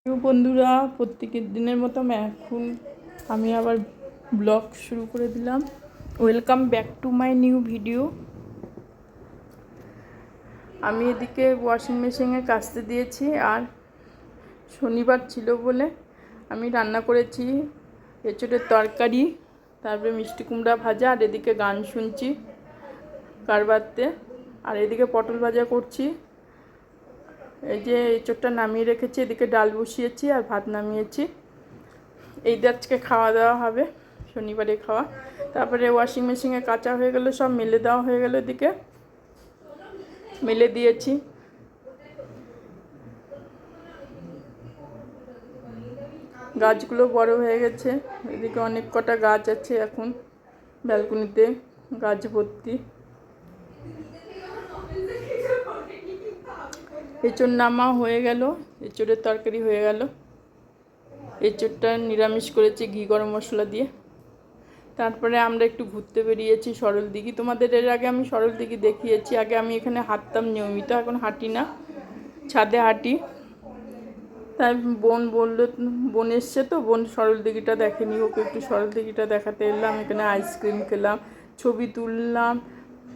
বন্ধুরা, প্রত্যেকের দিনের মতো এখন আমি আবার ব্লগ শুরু করে দিলাম। Welcome back to my new video. আমি এদিকে ওয়াশিং মেশিনে কাচতে দিয়েছি, আর শনিবার ছিল বলে আমি রান্না করেছি এঁচোড়ের তরকারি, তারপরে মিষ্টি কুমড়া ভাজা, আর এদিকে গান শুনছি কারবারতে, আর এদিকে পটল ভাজা করছি। এই যে এঁচোড়টা নামিয়ে রেখেছি, এদিকে ডাল বসিয়েছি আর ভাত নামিয়েছি। এই দিয়ে আজকে খাওয়া দাওয়া হবে, শনিবারে খাওয়া। তারপরে ওয়াশিং মেশিনে কাচা হয়ে গেল, সব মেলে দেওয়া হয়ে গেল, এদিকে মেলে দিয়েছি। গাছগুলো বড় হয়ে গেছে, এদিকে অনেক কটা গাছ আছে এখন ব্যালকনিতে, গাছ ভর্তি। এঁচোড় নামা হয়ে গেল, এঁচোড়ের তরকারি হয়ে গেল। এঁচোড়টা নিরামিষ করেছি ঘি গরম মশলা দিয়ে। তারপরে আমরা একটু ঘুরতে বেরিয়েছি সরলদিঘি। তোমাদের এর আগে আমি সরলদিঘি দেখিয়েছি। আগে আমি এখানে হাঁটতাম নিয়মিত, এখন হাঁটি না, ছাদে হাঁটি। তাই বোন এসছে, তো বোন সরলদিঘিটা দেখেনি, ওকে একটু সরলদিঘিটা দেখাতে এলাম। এখানে আইসক্রিম খেলাম, ছবি তুললাম,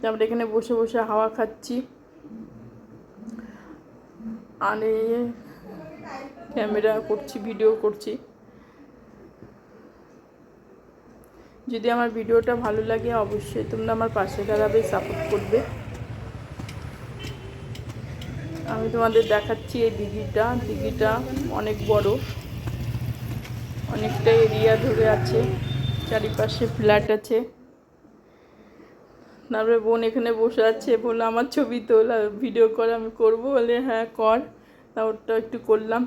তারপরে এখানে বসে বসে হাওয়া খাচ্ছি। আর ক্যামেরা করছি, ভিডিও করছি। যদি আমার ভিডিওটা ভালো লাগে অবশ্যই তোমরা আমার পাশে দাঁড়াবে, সাপোর্ট করবে। আমি তোমাদের দেখাচ্ছি এই দিঘিটা অনেক বড়, অনেকটা এরিয়া ধরে আছে, চারিপাশে ফ্ল্যাট আছে। তারপরে বোন এখানে বসে আছে, বললো আমার ছবি তোল, ভিডিও কর। আমি করবো বলে হ্যাঁ কর, তা ওটা একটু করলাম।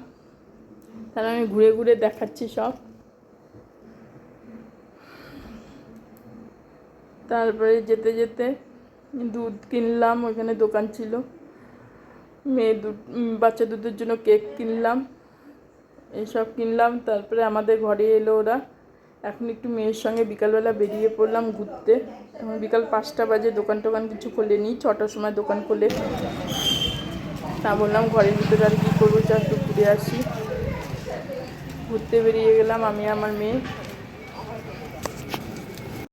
তাহলে আমি ঘুরে ঘুরে দেখাচ্ছি সব। তারপরে যেতে যেতে দুধ কিনলাম, ওইখানে দোকান ছিল, বাচ্চা দুধের জন্য কেক কিনলাম, এইসব কিনলাম। তারপরে আমাদের ঘরে এলো ওরা। এখন একটু মেয়ের সঙ্গে বিকালবেলা বেরিয়ে পড়লাম ঘুরতে। এখন বিকাল 5টা বাজে, দোকান কিছু খোলেনি, 6টার সময় দোকান খোলে। তা বললাম ঘরের ভিতরে আর কী করবো, চা একটু ঘুরে আসি। ঘুরতে বেরিয়ে গেলাম আমি আমার মেয়ে।